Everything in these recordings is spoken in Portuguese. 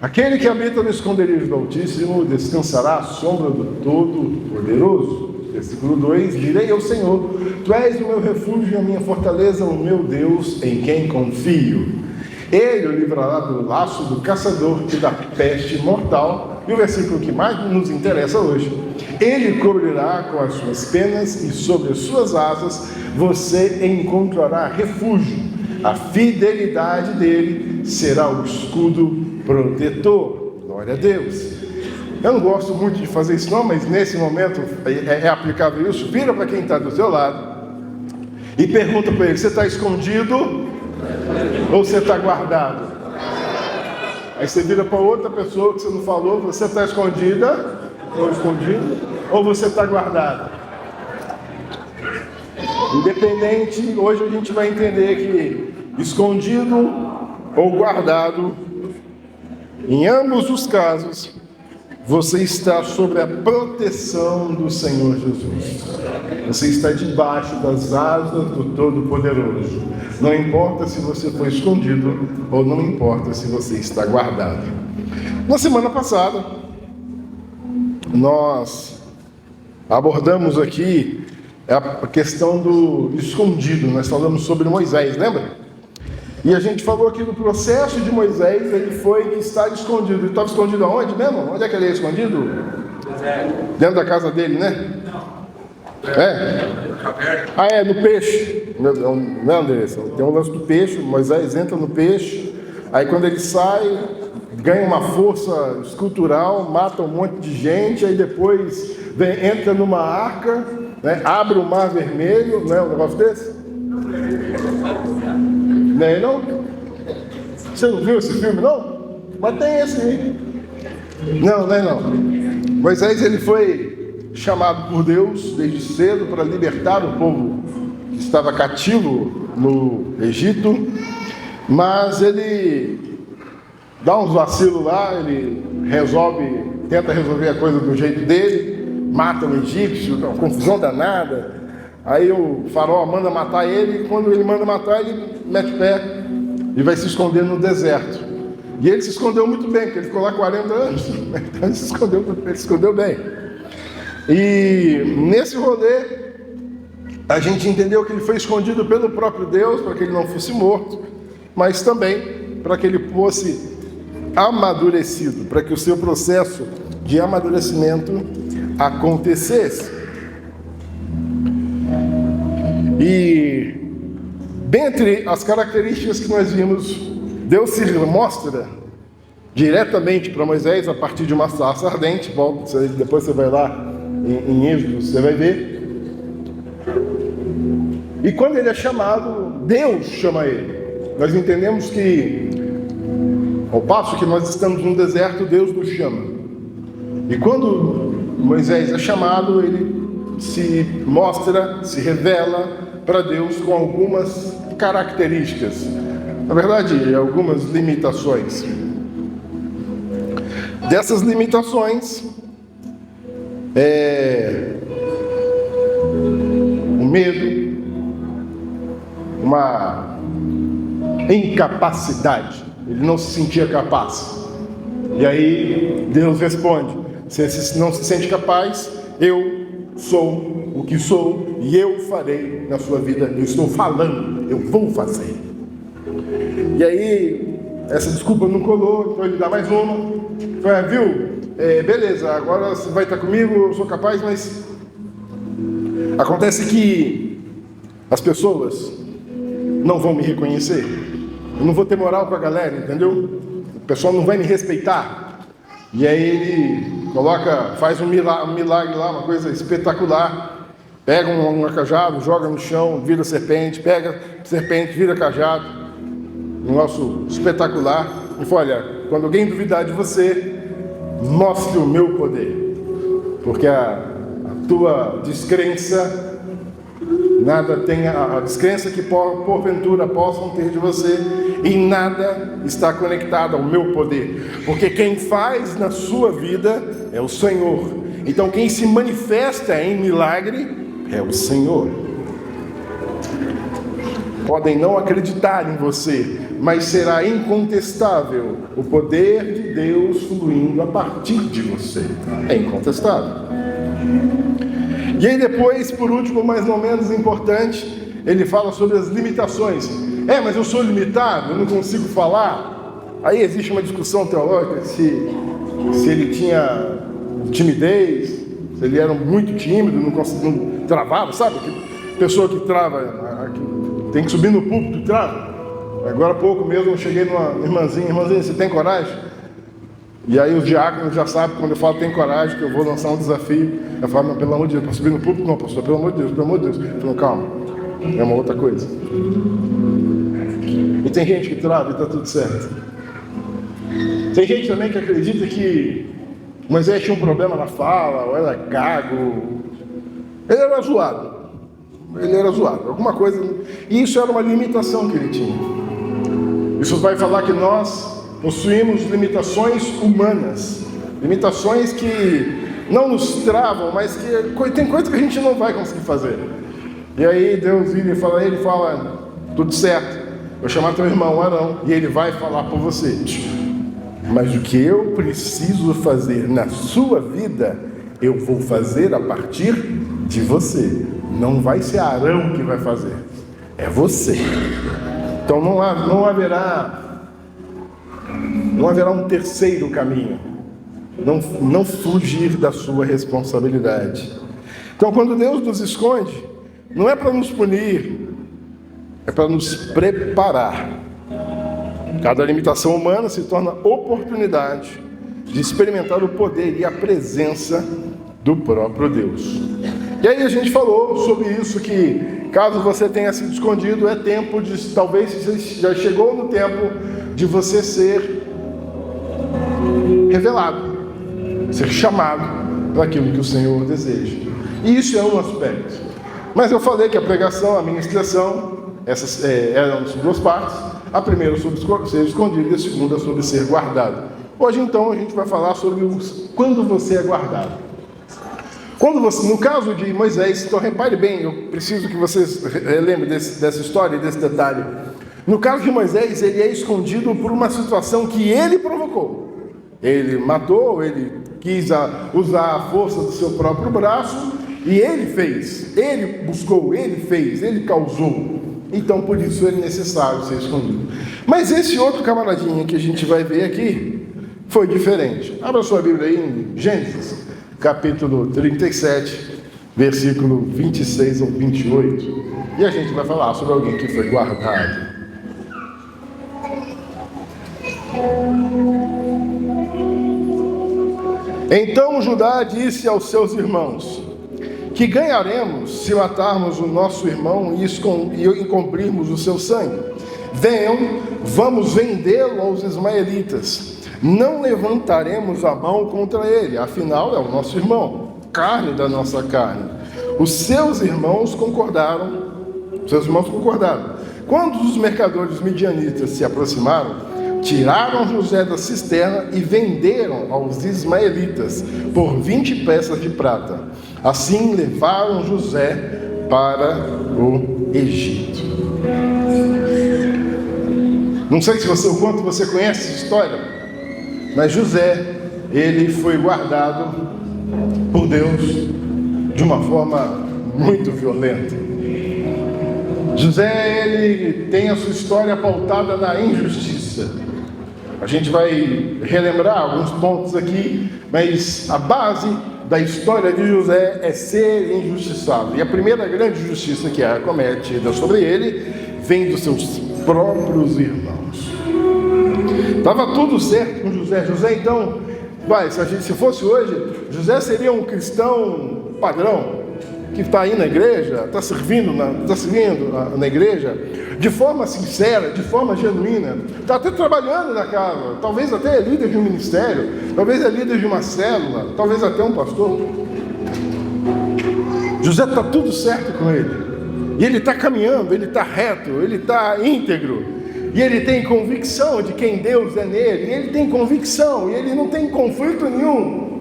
Aquele que habita no esconderijo do Altíssimo descansará à sombra do Todo-Poderoso. Versículo 2, direi ao Senhor, Tu és o meu refúgio e a minha fortaleza, o meu Deus em quem confio. Ele o livrará do laço do caçador e da peste mortal. E o versículo que mais nos interessa hoje, ele cobrirá com as suas penas e sobre as suas asas você encontrará refúgio. A fidelidade dele será o escudo protetor. Glória a Deus. Eu não gosto muito de fazer isso não, mas nesse momento é aplicável isso. Vira para quem está do seu lado e pergunta para ele, você está escondido ou você está guardado? Aí você vira para outra pessoa que você não falou, você está escondida ou escondido, ou você está guardado? Independente, hoje a gente vai entender que escondido ou guardado, em ambos os casos, você está sob a proteção do Senhor Jesus. Você está debaixo das asas do Todo-Poderoso. Não importa se você foi escondido ou não importa se você está guardado. Na semana passada, nós abordamos aqui a questão do escondido. Nós falamos sobre Moisés, lembra? E a gente falou aqui do processo de Moisés, ele foi estar escondido. Ele estava escondido aonde mesmo? Onde é que ele é escondido? Dentro da casa dele, né? No peixe. Não, Andressa, tem um lance do peixe, Moisés entra no peixe, aí quando ele sai, ganha uma força escultural, mata um monte de gente, aí depois entra numa arca, né, abre o mar vermelho, não é um negócio desse? Não? Você não viu esse filme, não? Mas tem esse aí. Não. Moisés, ele foi chamado por Deus desde cedo para libertar o povo que estava cativo no Egito, mas ele dá uns vacilos lá, ele tenta resolver a coisa do jeito dele, mata um egípcio, uma confusão danada. Aí o faraó manda matar ele, e quando ele manda matar, ele mete o pé e vai se esconder no deserto. E ele se escondeu muito bem, porque ele ficou lá 40 anos, então ele se escondeu bem. E nesse rolê, a gente entendeu que ele foi escondido pelo próprio Deus, para que ele não fosse morto, mas também para que ele fosse amadurecido, para que o seu processo de amadurecimento acontecesse. E dentre as características que nós vimos, Deus se mostra diretamente para Moisés a partir de uma sarça ardente. Depois você vai lá em Êxodo, você vai ver. E quando ele é chamado, Deus chama ele. Nós entendemos que, ao passo que nós estamos no deserto, Deus nos chama. E quando Moisés é chamado, ele se mostra, se revela para Deus com algumas características, na verdade, algumas limitações. Dessas limitações, o medo, uma incapacidade, ele não se sentia capaz. E aí Deus responde: você não se sente capaz, eu sou o que sou e eu farei na sua vida. Eu estou falando, eu vou fazer. E aí, essa desculpa não colou, então ele dá mais uma. Beleza, agora você vai estar comigo, eu sou capaz, mas acontece que as pessoas não vão me reconhecer. Eu não vou ter moral com a galera, entendeu? O pessoal não vai me respeitar. E aí ele faz um milagre lá, uma coisa espetacular. Pega um cajado, joga no chão, vira serpente, pega serpente, vira cajado. Um negócio espetacular. E fala: olha, quando alguém duvidar de você, mostre o meu poder. Porque a tua descrença, nada tem, a descrença que porventura possam ter de você, em nada está conectado ao meu poder. Porque quem faz na sua vida é o Senhor. Então quem se manifesta em milagre é o Senhor. Podem não acreditar em você, mas será incontestável o poder de Deus fluindo a partir de você. É incontestável. E aí depois, por último, mas não menos importante, ele fala sobre as limitações. Mas eu sou limitado, eu não consigo falar. Aí existe uma discussão teológica se ele tinha timidez, se ele era muito tímido, não travava, sabe? Pessoa que trava, tem que subir no púlpito e trava. Agora há pouco mesmo eu cheguei numa irmãzinha, você tem coragem? E aí os diáconos já sabem, quando eu falo tem coragem, que eu vou lançar um desafio. Eu falo, não, pelo amor de Deus, para subir no púlpito? Não, pastor, pelo amor de Deus, pelo amor de Deus. Eu falo, calma, é uma outra coisa. E tem gente que trava e está tudo certo. Tem gente também que acredita que Moisés tinha um problema na fala, ou era gago. Ele era zoado. Alguma coisa. E isso era uma limitação que ele tinha. Isso vai falar que nós possuímos limitações humanas. Limitações que não nos travam, mas que tem coisa que a gente não vai conseguir fazer. E aí Deus vira e ele fala, tudo certo, vou chamar teu irmão Arão, e ele vai falar por você. Mas o que eu preciso fazer na sua vida, eu vou fazer a partir de você. Não vai ser Arão que vai fazer, é você. Então não haverá um terceiro caminho. Não fugir da sua responsabilidade. Então quando Deus nos esconde, não é para nos punir, é para nos preparar. Cada limitação humana se torna oportunidade de experimentar o poder e a presença do próprio Deus. E aí a gente falou sobre isso, que caso você tenha sido escondido, é tempo de, talvez já chegou no tempo de você ser revelado, ser chamado para aquilo que o Senhor deseja. E isso é um aspecto. Mas eu falei que a pregação, a ministração, essas eram duas partes. A primeira sobre ser escondido e a segunda sobre ser guardado. Hoje então a gente vai falar sobre quando você é guardado. No caso de Moisés, então repare bem, eu preciso que vocês lembrem dessa história e desse detalhe. No caso de Moisés, ele é escondido por uma situação que ele provocou. Ele matou, ele quis usar a força do seu próprio braço, e ele fez, ele buscou, ele fez, ele causou. Então por isso é necessário ser escondido. Mas esse outro camaradinho que a gente vai ver aqui foi diferente. Abra sua Bíblia aí em Gênesis, capítulo 37, versículo 26 ao 28. E a gente vai falar sobre alguém que foi guardado. Então Judá disse aos seus irmãos: que ganharemos se matarmos o nosso irmão e encobrirmos o seu sangue? Venham, vamos vendê-lo aos ismaelitas. Não levantaremos a mão contra ele, afinal é o nosso irmão, carne da nossa carne. Os seus irmãos concordaram. Quando os mercadores midianitas se aproximaram, tiraram José da cisterna e venderam aos ismaelitas por 20 peças de prata. Assim levaram José para o Egito. Não sei o quanto você conhece essa história, mas José, ele foi guardado por Deus de uma forma muito violenta. José, ele tem a sua história pautada na injustiça. A gente vai relembrar alguns pontos aqui, mas a base da história de José é ser injustiçado. E a primeira grande injustiça que é cometida sobre ele vem dos seus próprios irmãos. Estava tudo certo com José. José, então, se fosse hoje, José seria um cristão padrão, que está aí na igreja, está servindo na igreja, de forma sincera, de forma genuína, está até trabalhando na casa, talvez até é líder de um ministério, talvez é líder de uma célula, talvez até um pastor. José está tudo certo com ele, e ele está caminhando, ele está reto, ele está íntegro, e ele tem convicção de quem Deus é nele, e ele tem convicção, e ele não tem conflito nenhum.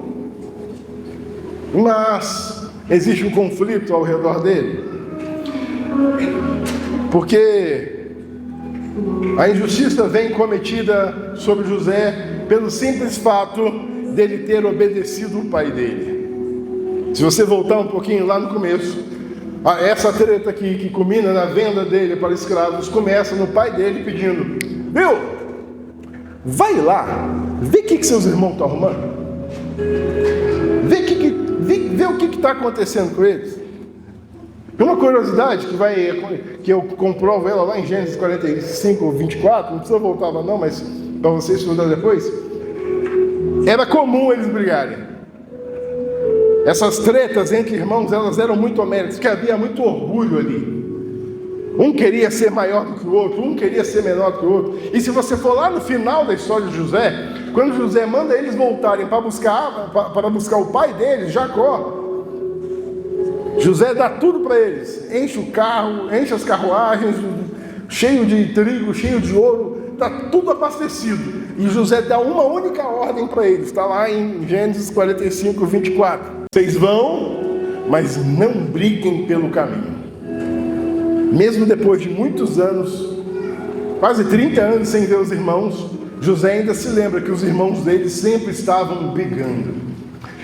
Mas existe um conflito ao redor dele, porque A injustiça vem cometida sobre José pelo simples fato dele ter obedecido o pai dele. Se você voltar um pouquinho lá no começo, essa treta aqui que culmina na venda dele para escravos começa no pai dele pedindo: viu, vai lá, vê o que seus irmãos estão arrumando, vê o que está acontecendo com eles. Uma curiosidade que eu comprovo ela lá em Gênesis 45, 24, não precisa voltar lá não, mas para vocês estudar depois, era comum eles brigarem. Essas tretas entre irmãos, elas eram muito homéricas, porque havia muito orgulho ali. Um queria ser maior do que o outro, um queria ser menor do que o outro. E se você for lá no final da história de José, quando José manda eles voltarem para buscar o pai deles, Jacó, José dá tudo para eles, enche o carro, enche as carruagens, cheio de trigo, cheio de ouro, está tudo abastecido. E José dá uma única ordem para eles, está lá em Gênesis 45, 24. Vocês vão, mas não briguem pelo caminho. Mesmo depois de muitos anos, quase 30 anos sem ver os irmãos, José ainda se lembra que os irmãos dele sempre estavam brigando.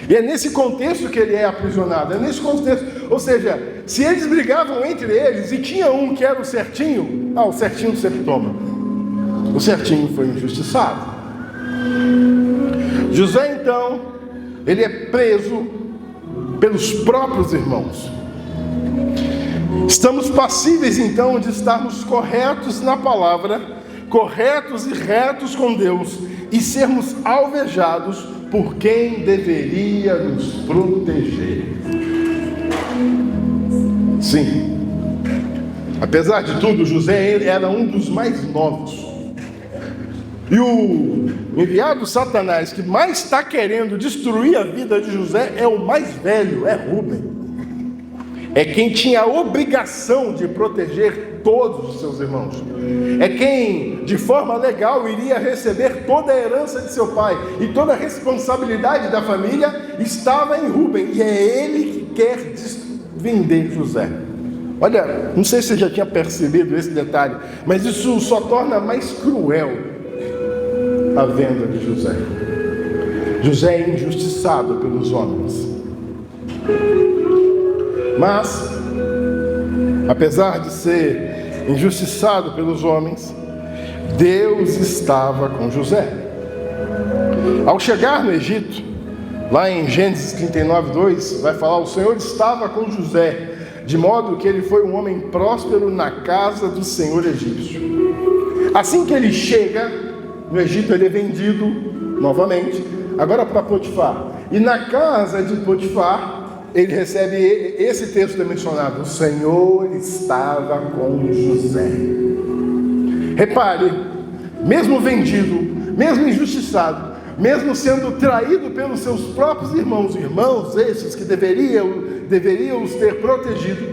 E é nesse contexto que ele é aprisionado, é nesse contexto, ou seja, se eles brigavam entre eles e tinha um que era o certinho, o certinho sempre toma. O certinho foi injustiçado. José então, ele é preso pelos próprios irmãos. Estamos passíveis então de estarmos corretos na palavra, corretos e retos com Deus, e sermos alvejados por quem deveria nos proteger. Sim, apesar de tudo, José era um dos mais novos. E o enviado Satanás que mais está querendo destruir a vida de José é o mais velho, é Rúben. É quem tinha a obrigação de proteger todos os seus irmãos. É quem, de forma legal, iria receber toda a herança de seu pai. E toda a responsabilidade da família estava em Rúben. E é ele que quer vender José. Olha, não sei se você já tinha percebido esse detalhe, mas isso só torna mais cruel a venda de José. José é injustiçado pelos homens. Mas, apesar de ser injustiçado pelos homens, Deus estava com José. Ao chegar no Egito, lá em Gênesis 39, 2, vai falar: o Senhor estava com José, de modo que ele foi um homem próspero na casa do Senhor egípcio. Assim que ele chega no Egito, ele é vendido novamente, agora para Potifar. E na casa de Potifar, ele recebe esse texto mencionado: o Senhor estava com José. Repare, mesmo vendido, mesmo injustiçado, mesmo sendo traído pelos seus próprios irmãos esses que deveriam os ter protegido,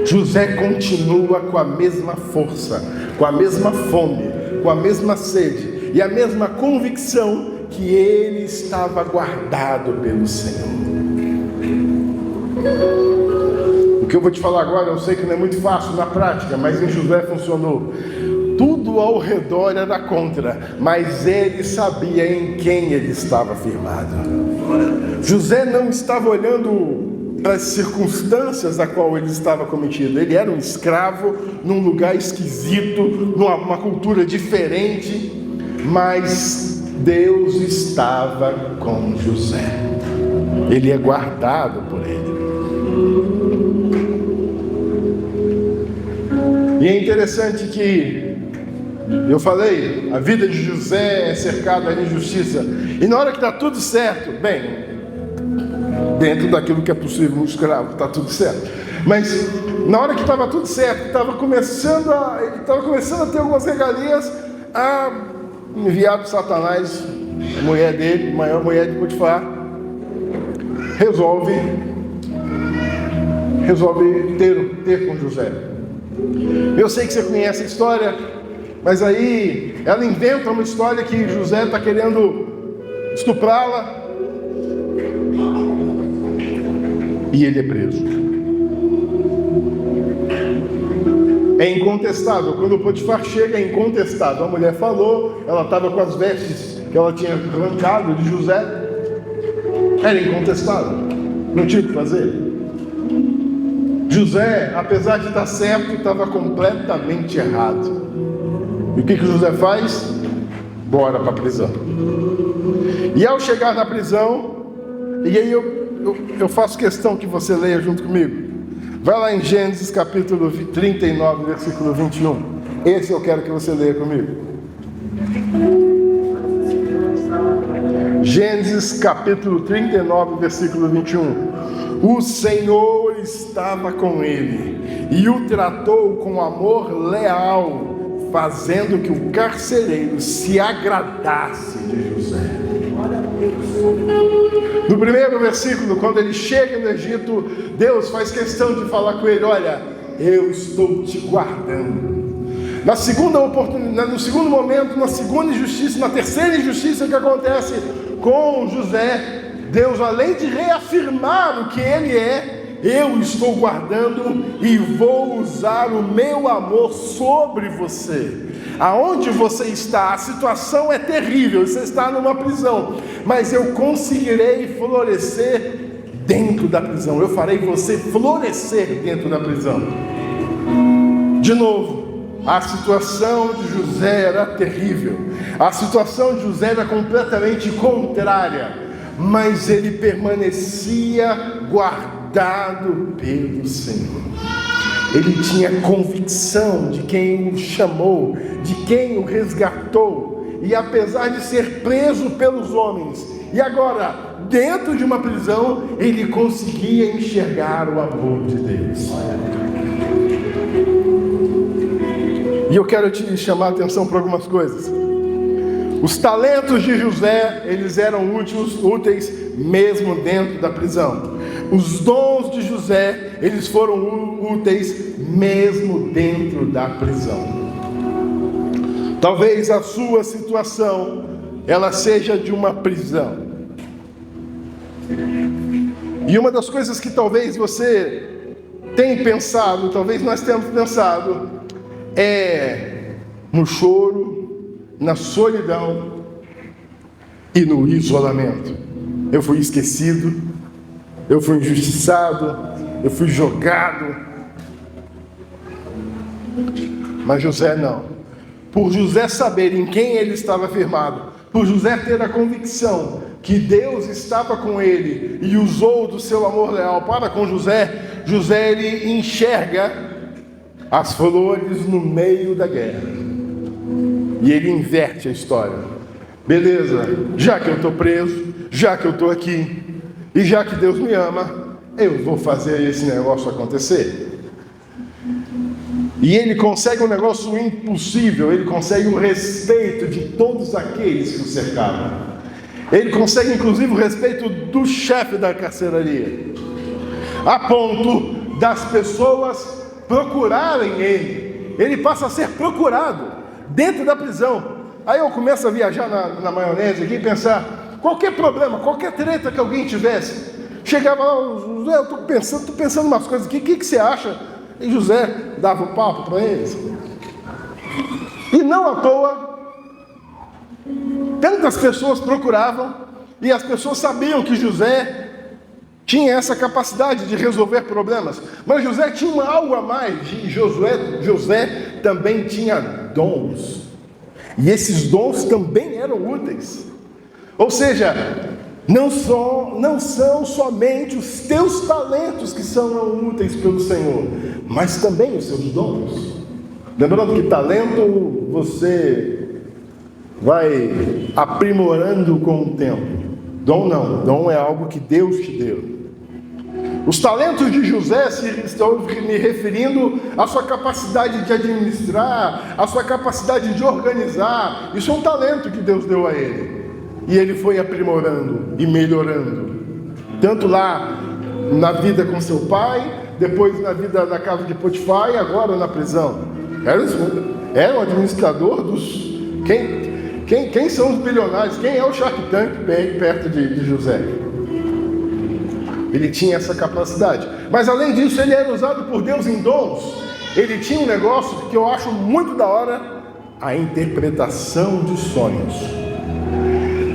José continua com a mesma força, com a mesma fome, com a mesma sede e a mesma convicção que ele estava guardado pelo Senhor. O que eu vou te falar agora, eu sei que não é muito fácil na prática, mas em José funcionou. Tudo ao redor era contra, mas ele sabia em quem ele estava firmado. José não estava olhando para as circunstâncias a qual ele estava cometido. Ele era um escravo num lugar esquisito, numa cultura diferente, mas Deus estava com José. Ele é guardado por ele. E é interessante que eu falei, a vida de José é cercada de injustiça. E na hora que está tudo certo, bem, dentro daquilo que é possível um escravo, está tudo certo. Mas na hora que estava tudo certo, ele estava começando a ter algumas regalias, a enviado Satanás, a mulher dele, a maior mulher de Potifar, resolve ter com José. Eu sei que você conhece a história, mas aí ela inventa uma história que José está querendo estuprá-la e ele é preso. é incontestável. Quando o Potifar chega, é incontestável. A mulher falou, ela estava com as vestes que ela tinha arrancado de José. Era incontestável. Não tinha o que fazer. José, apesar de estar certo, estava completamente errado. E o que José faz? Bora para a prisão. E ao chegar na prisão, e aí eu faço questão que você leia junto comigo. Vai lá em Gênesis capítulo 39, versículo 21. Esse eu quero que você leia comigo. Gênesis capítulo 39, versículo 21. O Senhor estava com ele e o tratou com amor leal, fazendo que o carcereiro se agradasse de José. No primeiro versículo, quando ele chega no Egito, Deus faz questão de falar com ele: olha, eu estou te guardando. Na segunda oportunidade, no segundo momento, na segunda injustiça, na terceira injustiça que acontece com José, Deus, além de reafirmar o que ele é, eu estou guardando e vou usar o meu amor sobre você. Aonde você está, a situação é terrível, você está numa prisão, mas eu conseguirei florescer dentro da prisão. Eu farei você florescer dentro da prisão. De novo, a situação de José era terrível, a situação de José era completamente contrária, mas ele permanecia guardado pelo Senhor. Ele tinha convicção de quem o chamou, de quem o resgatou, e apesar de ser preso pelos homens, e agora dentro de uma prisão, ele conseguia enxergar o amor de Deus. E eu quero te chamar a atenção para algumas coisas. Os talentos de José, eles eram úteis mesmo dentro da prisão. Os dons de José, eles foram úteis mesmo dentro da prisão. Talvez a sua situação, ela seja de uma prisão. E uma das coisas que talvez você tenha pensado, talvez nós tenhamos pensado, é no choro, na solidão e no isolamento. Eu fui esquecido, eu fui injustiçado, eu fui jogado. Mas José não. Por José saber em quem ele estava firmado, por José ter a convicção que Deus estava com ele e usou do seu amor leal para com José, José ele enxerga as flores no meio da guerra. E ele inverte a história. Beleza, já que eu estou preso, já que eu estou aqui, e já que Deus me ama, eu vou fazer esse negócio acontecer. E ele consegue um negócio impossível, ele consegue o respeito de todos aqueles que o cercavam. Ele consegue inclusive o respeito do chefe da carceraria, a ponto das pessoas procurarem ele. Ele passa a ser procurado dentro da prisão. Aí eu começo a viajar na maionese aqui e pensar, qualquer problema, qualquer treta que alguém tivesse, chegava lá, José, eu estou pensando umas coisas aqui, o que você acha? E José dava o papo para eles. E não à toa, tantas pessoas procuravam, e as pessoas sabiam que José tinha essa capacidade de resolver problemas. Mas José tinha algo a mais. José também tinha dons. E esses dons também eram úteis. Ou seja, não são somente os teus talentos que são úteis pelo Senhor, mas também os seus dons. Lembrando que talento você vai aprimorando com o tempo. Dom não, dom é algo que Deus te deu. Os talentos de José estão me referindo à sua capacidade de administrar, à sua capacidade de organizar. Isso é um talento que Deus deu a ele. E ele foi aprimorando e melhorando. Tanto lá na vida com seu pai, depois na vida na casa de Potifar e agora na prisão. Era um administrador dos... Quem são os bilionários? Quem é o Shark Tank perto de José? Ele tinha essa capacidade. Mas além disso, ele era usado por Deus em dons. ele tinha um negócio que eu acho muito da hora, a interpretação de sonhos.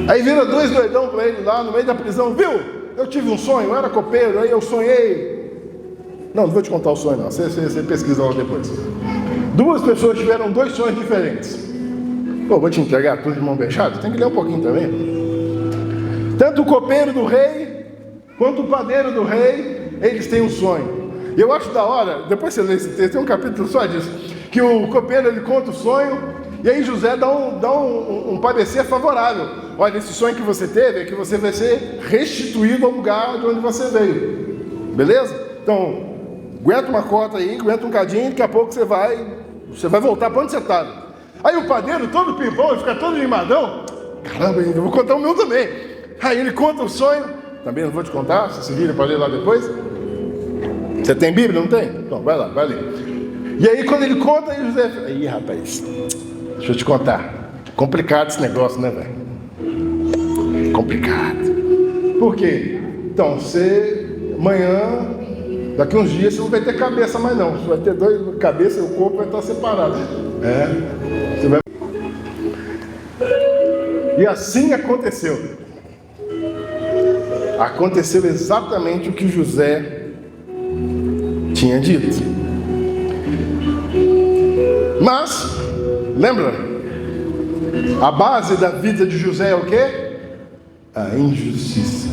Aí vira dois doidão para ele lá no meio da prisão, viu? Eu tive um sonho, eu era copeiro, aí eu sonhei. Não vou te contar o sonho não, você pesquisa lá depois. Duas pessoas tiveram dois sonhos diferentes. Pô, vou te entregar tudo de mão beijada? Tem que ler um pouquinho também. Tanto o copeiro do rei, quanto o padeiro do rei, eles têm um sonho. E eu acho da hora, depois você lê esse texto, tem um capítulo só disso, que o copeiro ele conta o sonho, e aí José dá um parecer favorável. Olha, esse sonho que você teve é que você vai ser restituído ao lugar de onde você veio. Beleza? Então, aguenta uma cota aí, aguenta um cadinho, daqui a pouco você vai voltar para onde você estava. Aí o padeiro, todo pimpão, ele fica todo animadão. Caramba, eu vou contar o meu também. Aí ele conta o sonho, também não vou te contar, você se vira para ler lá depois. Você tem Bíblia, não tem? Então, vai lá, vai ler. E aí quando ele conta, aí José fala, aí rapaz, deixa eu te contar. Complicado esse negócio, né, velho? Complicado. Por quê? Então, amanhã, daqui uns dias, você não vai ter cabeça mais não. Você vai ter dois cabeças e o corpo vai estar separado. Você vai... E assim aconteceu. Aconteceu exatamente o que José tinha dito. Mas, lembra? A base da vida de José é o quê? A injustiça.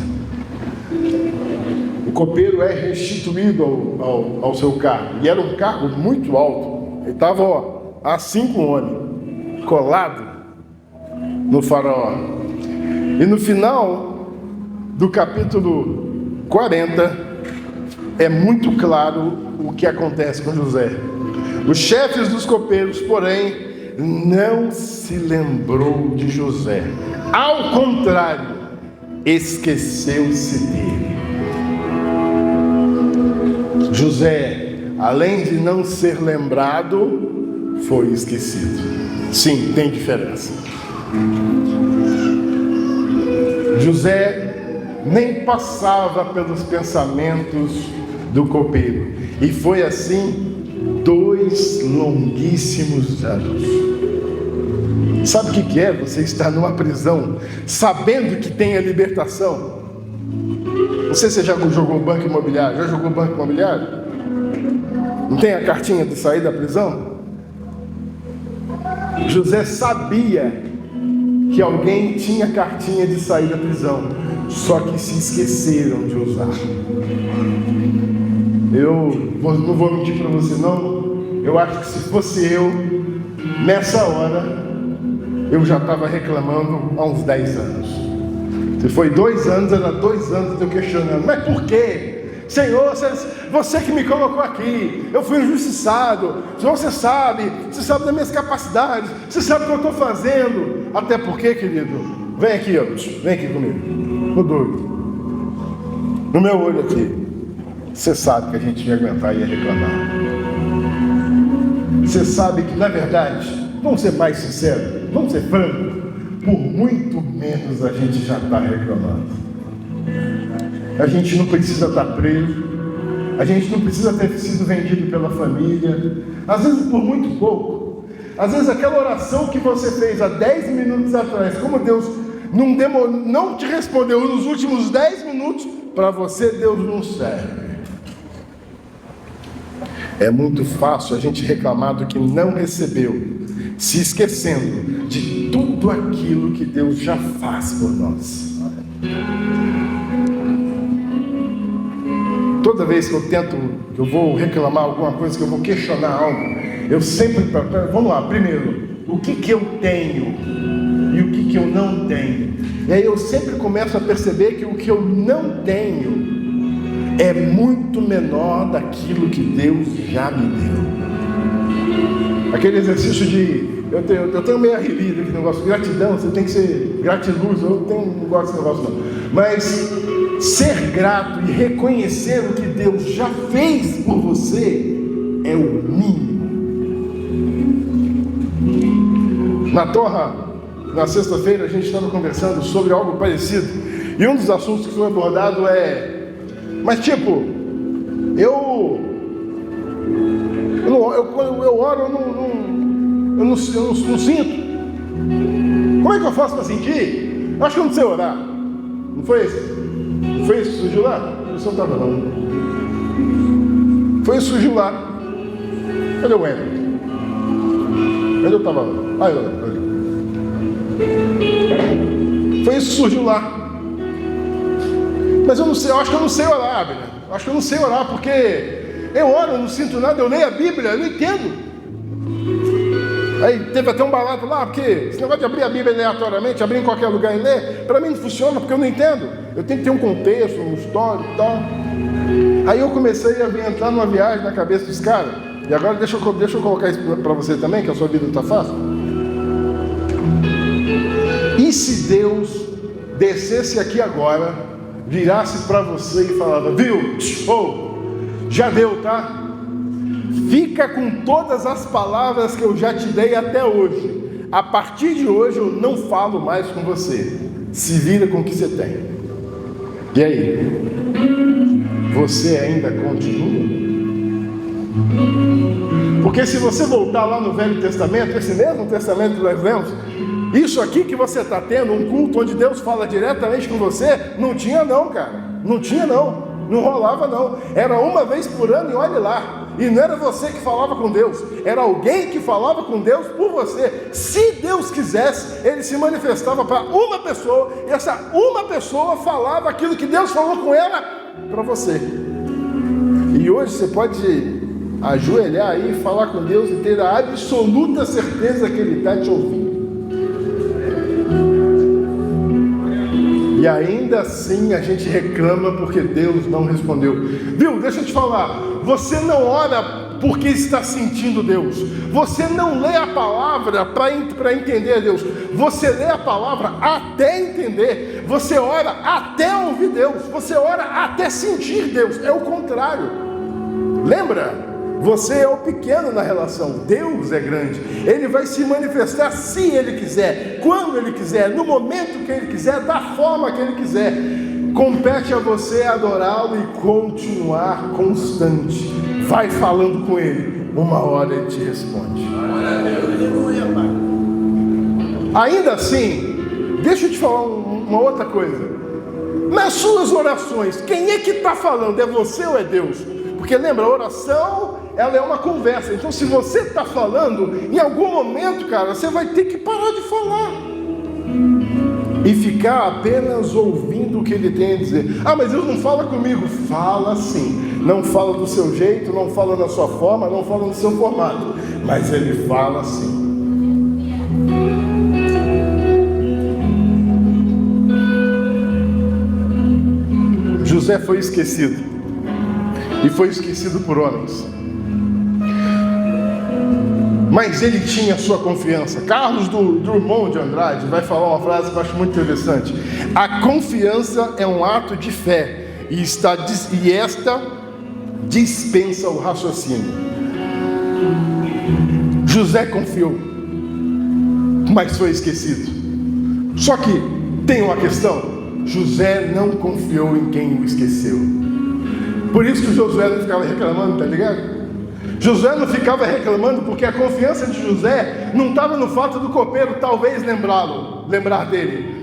O copeiro é restituído ao seu cargo. E era um cargo muito alto. Ele estava assim com o homem, colado no faraó. E no final do capítulo 40, é muito claro o que acontece com José. Os chefes dos copeiros, porém, não se lembrou de José. Ao contrário, esqueceu-se dele. José, além de não ser lembrado, foi esquecido. Sim, tem diferença. José nem passava pelos pensamentos do copeiro. E foi assim 2 longuíssimos anos. Sabe o que é você estar numa prisão sabendo que tem a libertação? Não sei se você já jogou banco imobiliário. Já jogou banco imobiliário? Não tem a cartinha de sair da prisão? José sabia que alguém tinha cartinha de sair da prisão, só que se esqueceram de usar. Eu não vou mentir para você não, eu acho que se fosse eu, nessa hora, eu já estava reclamando há uns 10 anos. Se foi 2 anos, era 2 anos eu questionando, mas por quê? Senhor, você que me colocou aqui, eu fui injustiçado, você sabe das minhas capacidades, você sabe o que eu estou fazendo. Até porque, querido, vem aqui, ó, vem aqui comigo, no doido, no meu olho aqui, você sabe que a gente ia aguentar e ia reclamar. Você sabe que, na verdade, vamos ser mais sinceros, vamos ser francos, por muito menos a gente já está reclamando. A gente não precisa estar preso, a gente não precisa ter sido vendido pela família, às vezes por muito pouco. Às vezes aquela oração que você fez há 10 minutos atrás, como Deus não te respondeu nos últimos 10 minutos, para você Deus não serve. É muito fácil a gente reclamar do que não recebeu, se esquecendo de tudo aquilo que Deus já faz por nós. Toda vez que eu vou reclamar alguma coisa, que eu vou questionar algo, eu sempre, vamos lá, primeiro, o que eu tenho e o que eu não tenho. E aí eu sempre começo a perceber que o que eu não tenho é muito menor daquilo que Deus já me deu. Aquele exercício de, eu tenho meio arrepiado aqui, negócio de gratidão, você tem que ser gratiluz, eu não gosto desse negócio não. Mas ser grato e reconhecer o que Deus já fez por você é o mínimo. Na Torra, na sexta-feira, a gente estava conversando sobre algo parecido. E um dos assuntos que foi abordado é... Mas tipo, eu Quando eu oro, eu não sinto. Como é que eu faço para sentir? Acho que eu não sei orar. Não foi esse? Não foi esse que surgiu lá? Você não estava não. Foi esse que surgiu lá. Cadê o Henry? Cadê eu estava lá? Foi isso que surgiu lá. Mas eu não sei, eu acho que eu não sei orar, Bíblia. Eu acho que eu não sei orar, porque eu oro, eu não sinto nada, eu leio a Bíblia, eu não entendo. Aí teve até um barato lá, porque esse negócio de abrir a Bíblia aleatoriamente, abrir em qualquer lugar e ler, para mim não funciona, porque eu não entendo. Eu tenho que ter um contexto, uma história e tal. Aí eu comecei a entrar numa viagem na cabeça dos caras. E agora deixa eu colocar isso para você também, que a sua vida está fácil. E se Deus descesse aqui agora, virasse para você e falava: viu, já deu, tá? Fica com todas as palavras que eu já te dei até hoje. A partir de hoje eu não falo mais com você. Se vira com o que você tem. E aí? Você ainda continua? Porque se você voltar lá no Velho Testamento, esse mesmo testamento que nós lemos, isso aqui que você está tendo, um culto onde Deus fala diretamente com você, não tinha não, cara. Não tinha não. Não rolava não. Era uma vez por ano e olhe lá. E não era você que falava com Deus, era alguém que falava com Deus por você. Se Deus quisesse, Ele se manifestava para uma pessoa, e essa uma pessoa falava aquilo que Deus falou com ela para você. E hoje você pode ajoelhar aí e falar com Deus e ter a absoluta certeza que Ele está te ouvindo. E ainda assim a gente reclama porque Deus não respondeu. Viu? Deixa eu te falar. Você não ora porque está sentindo Deus. Você não lê a palavra para entender Deus. Você lê a palavra até entender. Você ora até ouvir Deus. Você ora até sentir Deus. É o contrário. Lembra? Você é o pequeno na relação, Deus é grande. Ele vai se manifestar se Ele quiser, quando Ele quiser, no momento que Ele quiser, da forma que Ele quiser. Compete a você adorá-lo e continuar constante. Vai falando com Ele, uma hora Ele te responde. Ainda assim, deixa eu te falar uma outra coisa. Nas suas orações, quem é que está falando? É você ou é Deus? Porque lembra, a oração, ela é uma conversa. Então se você está falando, em algum momento, cara, você vai ter que parar de falar e ficar apenas ouvindo o que Ele tem a dizer. Ah, mas Deus não fala comigo. Fala sim. Não fala do seu jeito, não fala da sua forma, não fala do seu formato, mas Ele fala sim. José foi esquecido. E foi esquecido por homens. Mas ele tinha sua confiança. Carlos Drummond de Andrade vai falar uma frase que eu acho muito interessante. A confiança é um ato de fé. E esta dispensa o raciocínio. José confiou, mas foi esquecido. Só que tem uma questão. José não confiou em quem o esqueceu. Por isso que Josué não ficava reclamando, tá ligado? Josué não ficava reclamando porque a confiança de José não estava no fato do copeiro talvez lembrar dele.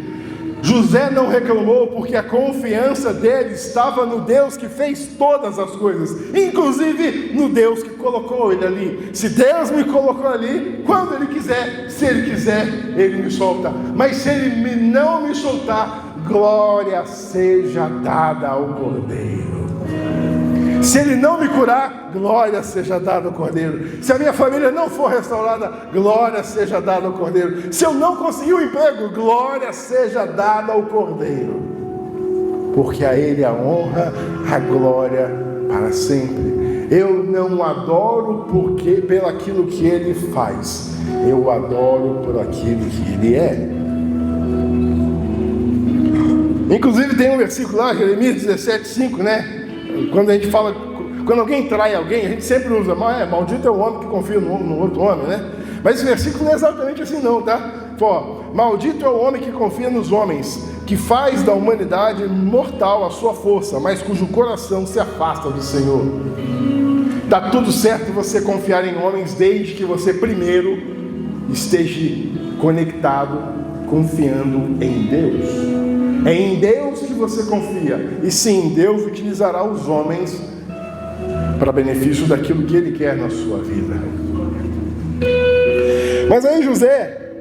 José não reclamou porque a confiança dele estava no Deus que fez todas as coisas, inclusive no Deus que colocou ele ali. Se Deus me colocou ali, quando Ele quiser, se Ele quiser, Ele me solta. Mas se Ele não me soltar, glória seja dada ao Cordeiro. Se Ele não me curar, glória seja dada ao Cordeiro. Se a minha família não for restaurada, glória seja dada ao Cordeiro. Se eu não conseguir um emprego, glória seja dada ao Cordeiro. Porque a Ele a honra, a glória para sempre. Eu não adoro pelo aquilo que Ele faz. Eu adoro por aquilo que Ele é. Inclusive tem um versículo lá, Jeremias 17:5, né? Quando a gente fala, quando alguém trai alguém, a gente sempre usa, maldito é o homem que confia no outro homem, né? Mas esse versículo não é exatamente assim não, tá? Pô, maldito é o homem que confia nos homens, que faz da humanidade mortal a sua força, mas cujo coração se afasta do Senhor. Está tudo certo você confiar em homens, desde que você primeiro esteja conectado, confiando em Deus. É em Deus que você confia. E sim, Deus utilizará os homens para benefício daquilo que Ele quer na sua vida. Mas aí José,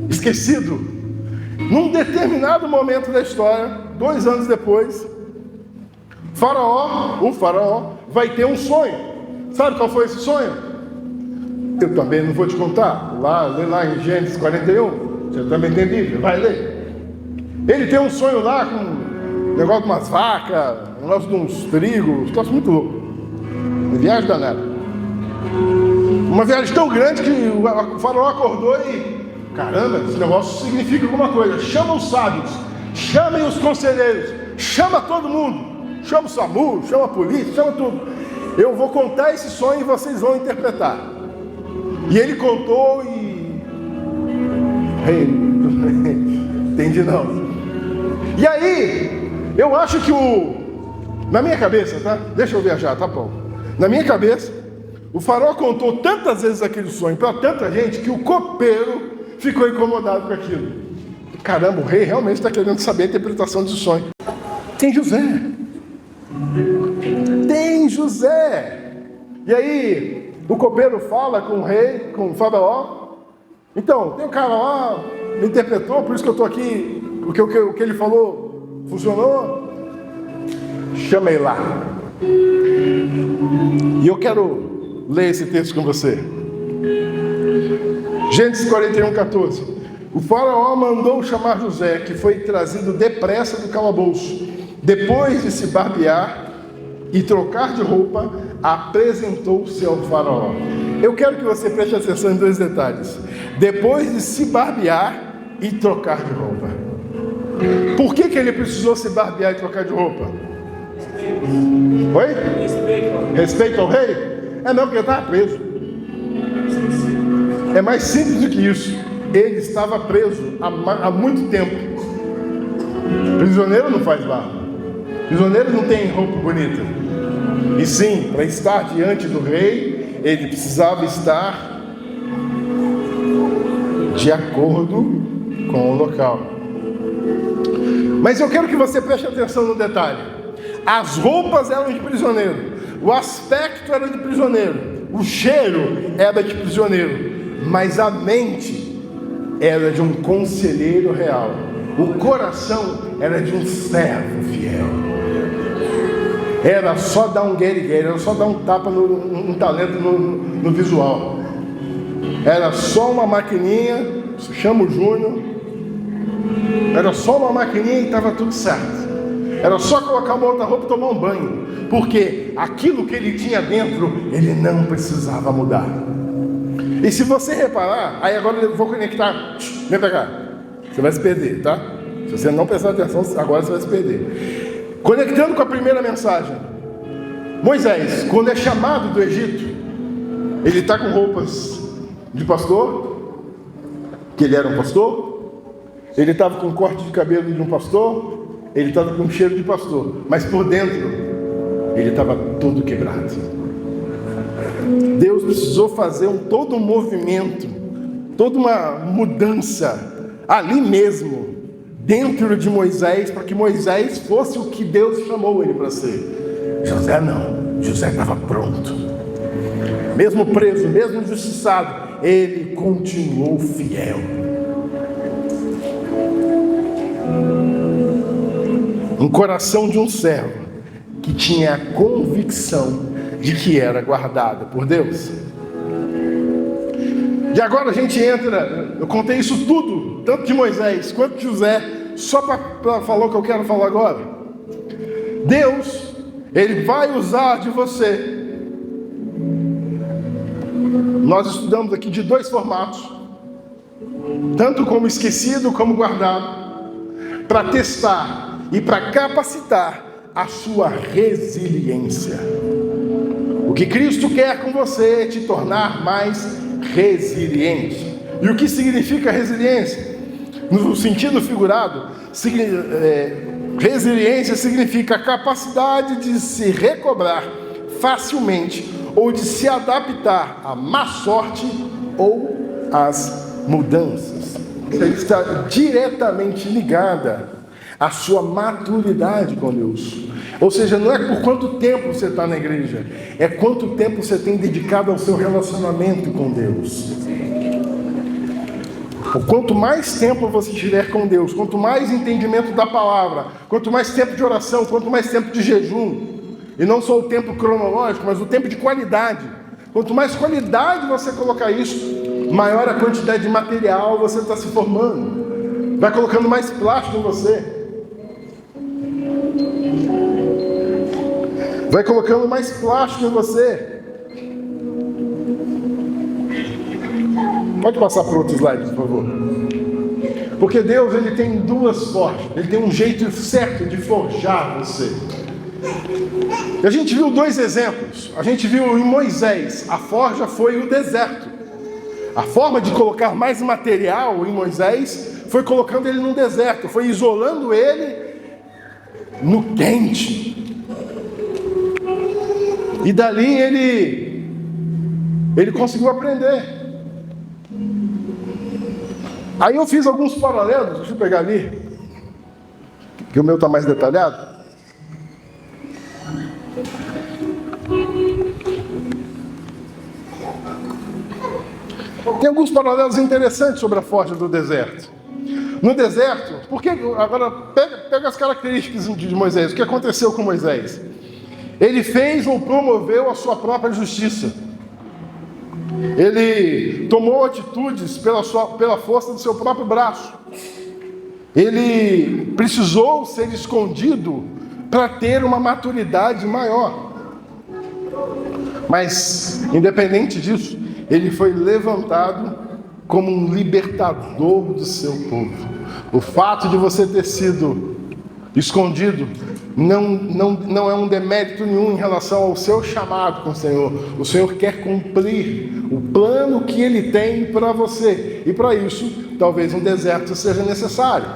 esquecido, num determinado momento da história, 2 anos depois, o faraó vai ter um sonho. Sabe qual foi esse sonho? Eu também não vou te contar. Lê lá em Gênesis 41. Você também tem Bíblia, vai ler. Ele tem um sonho lá com um negócio de umas vacas, um negócio de uns trigos, um negócio muito louco. Uma viagem danada. Uma viagem tão grande que o faraó acordou e... Caramba, esse negócio significa alguma coisa. Chama os sábios, chamem os conselheiros, chama todo mundo. Chama o SAMU, chama a polícia, chama tudo. Eu vou contar esse sonho e vocês vão interpretar. E ele contou e... Entendi não. E aí, eu acho que na minha cabeça, tá? Deixa eu viajar, tá bom. Na minha cabeça, o faraó contou tantas vezes aquele sonho para tanta gente que o copeiro ficou incomodado com aquilo. Caramba, o rei realmente está querendo saber a interpretação desse sonho. Tem José. E aí, o copeiro fala com o rei, com o faraó. Então, tem um cara lá, me interpretou, por isso que eu estou aqui, porque o que ele falou funcionou. Chama ele lá. E eu quero ler esse texto com você. Gênesis 41, 14. O faraó mandou chamar José, que foi trazido depressa do calabouço. Depois de se barbear e trocar de roupa, apresentou-se ao faraó. Eu quero que você preste atenção em 2 detalhes. Depois de se barbear e trocar de roupa. Por que ele precisou se barbear e trocar de roupa? Oi? Respeito ao rei? Não, porque ele estava preso. É mais simples do que isso. Ele estava preso há muito tempo. Prisioneiro não faz barba. Prisioneiro não tem roupa bonita. E sim, para estar diante do rei, ele precisava estar de acordo com o local. Mas eu quero que você preste atenção no detalhe. As roupas eram de prisioneiro, o aspecto era de prisioneiro, o cheiro era de prisioneiro, mas a mente era de um conselheiro real, o coração era de um servo fiel. Era só dar um guerigueiro, era só dar um tapa, um talento no visual. Era só uma maquininha, chama o Júnior. Era só uma maquininha e estava tudo certo. Era só colocar uma outra roupa e tomar um banho. Porque aquilo que ele tinha dentro, ele não precisava mudar. E se você reparar, aí agora eu vou conectar. Vem pra cá. Você vai se perder, tá? Se você não prestar atenção, agora você vai se perder. Conectando com a primeira mensagem. Moisés, quando é chamado do Egito, ele está com roupas de pastor, que ele era um pastor. Ele estava com corte de cabelo de um pastor. Ele estava com cheiro de pastor. Mas por dentro, ele estava todo quebrado. Deus precisou fazer todo um movimento, toda uma mudança ali mesmo, dentro de Moisés, para que Moisés fosse o que Deus chamou ele para ser. José não, José estava pronto. Mesmo preso, mesmo injustiçado, ele continuou fiel. Um coração de um servo que tinha a convicção de que era guardado por Deus. E agora a gente entra, eu contei isso tudo, tanto de Moisés quanto de José, só para falar o que eu quero falar agora. Deus, Ele vai usar de você. Nós estudamos aqui de 2 formatos, tanto como esquecido como guardado, para testar e para capacitar a sua resiliência. O que Cristo quer com você é te tornar mais resiliente. E o que significa resiliência? No sentido figurado, resiliência significa a capacidade de se recobrar facilmente ou de se adaptar à má sorte ou às mudanças. Isso está diretamente ligada à sua maturidade com Deus. Ou seja, não é por quanto tempo você está na igreja, é quanto tempo você tem dedicado ao seu relacionamento com Deus. Quanto mais tempo você tiver com Deus, quanto mais entendimento da palavra, quanto mais tempo de oração, quanto mais tempo de jejum, e não só o tempo cronológico, mas o tempo de qualidade. Quanto mais qualidade você colocar isso, maior a quantidade de material você está se formando. Vai colocando mais plástico em você. Vai colocando mais plástico em você. Pode passar para outro slide, por favor. Porque Deus, ele tem duas forjas. Ele tem um jeito certo de forjar você. E a gente viu dois exemplos. A gente viu em Moisés, a forja foi o deserto. A forma de colocar mais material em Moisés foi colocando ele no deserto, foi isolando ele no quente. E dali ele conseguiu aprender. Aí eu fiz alguns paralelos, deixa eu pegar ali, que o meu está mais detalhado. Tem alguns paralelos interessantes sobre a forja do deserto. No deserto, porque agora pega as características de Moisés. O que aconteceu com Moisés? Ele fez ou promoveu a sua própria justiça. Ele tomou atitudes pela força do seu próprio braço. Ele precisou ser escondido para ter uma maturidade maior. Mas, independente disso, ele foi levantado como um libertador do seu povo. O fato de você ter sido escondido não é um demérito nenhum em relação ao seu chamado com o Senhor. O Senhor quer cumprir o plano que Ele tem para você. E para isso, talvez um deserto seja necessário.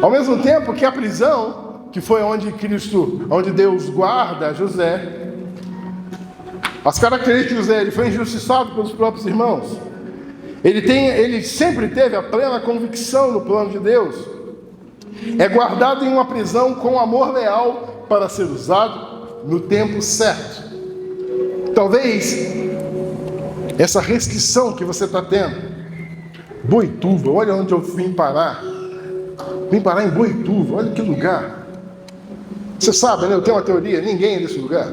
Ao mesmo tempo que a prisão, que foi onde Deus guarda José, as características de José, ele foi injustiçado pelos próprios irmãos. Ele sempre teve a plena convicção no plano de Deus. É guardado em uma prisão com amor leal para ser usado no tempo certo. Talvez essa restrição que você está tendo, Boituva, olha onde eu vim parar. Vim parar em Boituva, olha que lugar. Você sabe, né? Eu tenho uma teoria, ninguém é desse lugar.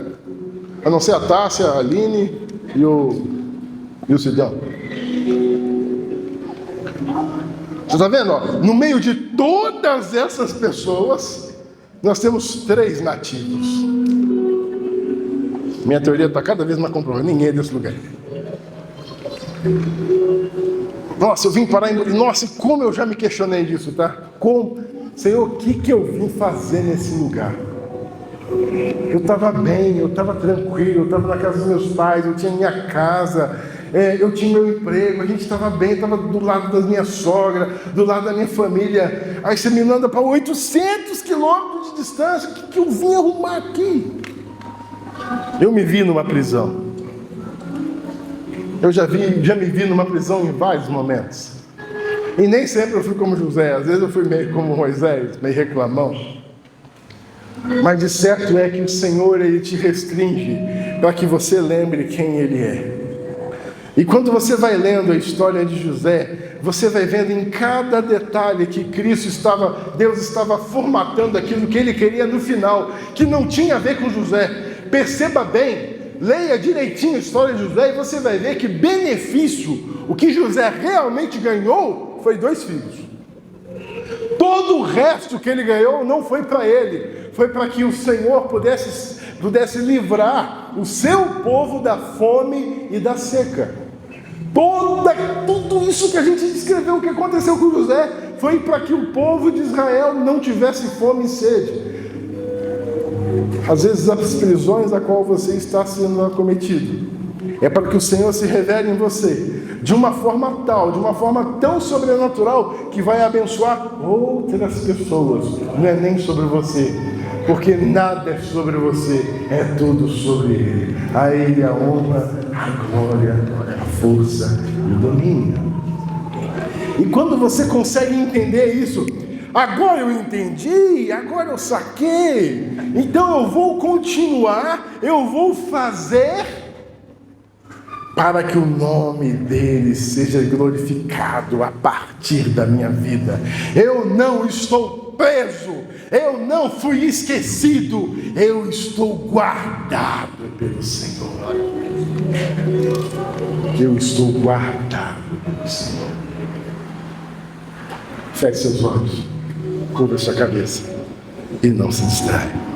A não ser a Tássia, a Aline e o Sidão. Você está vendo? Ó? No meio de todas essas pessoas, nós temos 3 nativos. Minha teoria está cada vez mais comprovada. Ninguém é desse lugar. Nossa, eu vim parar em... Nossa, como eu já me questionei disso, tá? Senhor, o que eu vim fazer nesse lugar? Eu estava bem, eu estava tranquilo, eu estava na casa dos meus pais, eu tinha minha casa, eu tinha meu emprego, a gente estava bem, estava do lado da minha sogra, do lado da minha família. Aí você me manda para 800 quilômetros de distância, o que eu vim arrumar aqui? Eu me vi numa prisão. Eu já me vi numa prisão em vários momentos. E nem sempre eu fui como José, às vezes eu fui meio como Moisés, meio reclamão. Mas de certo é que o Senhor, Ele te restringe para que você lembre quem Ele é. E quando você vai lendo a história de José, você vai vendo em cada detalhe que Deus estava formatando aquilo que Ele queria no final, que não tinha a ver com José. Perceba bem, leia direitinho a história de José e você vai ver que benefício, o que José realmente ganhou, foi 2 filhos. Todo o resto que ele ganhou não foi para ele, foi para que o Senhor pudesse livrar o seu povo da fome e da seca. Tudo isso que a gente descreveu, o que aconteceu com José, foi para que o povo de Israel não tivesse fome e sede. Às vezes as prisões a qual você está sendo acometido é para que o Senhor se revele em você de uma forma tão sobrenatural, que vai abençoar outras pessoas. Não é nem sobre você, porque nada é sobre você, é tudo sobre Ele. A Ele a honra, a glória, a força e o domínio. E quando você consegue entender isso, agora eu entendi, agora eu saquei, então eu vou continuar, eu vou fazer para que o nome dele seja glorificado a partir da minha vida. Eu não estou preso, eu não fui esquecido, eu estou guardado pelo Senhor. Eu estou guardado pelo Senhor. Feche seus olhos, cubra sua cabeça e não se distraia.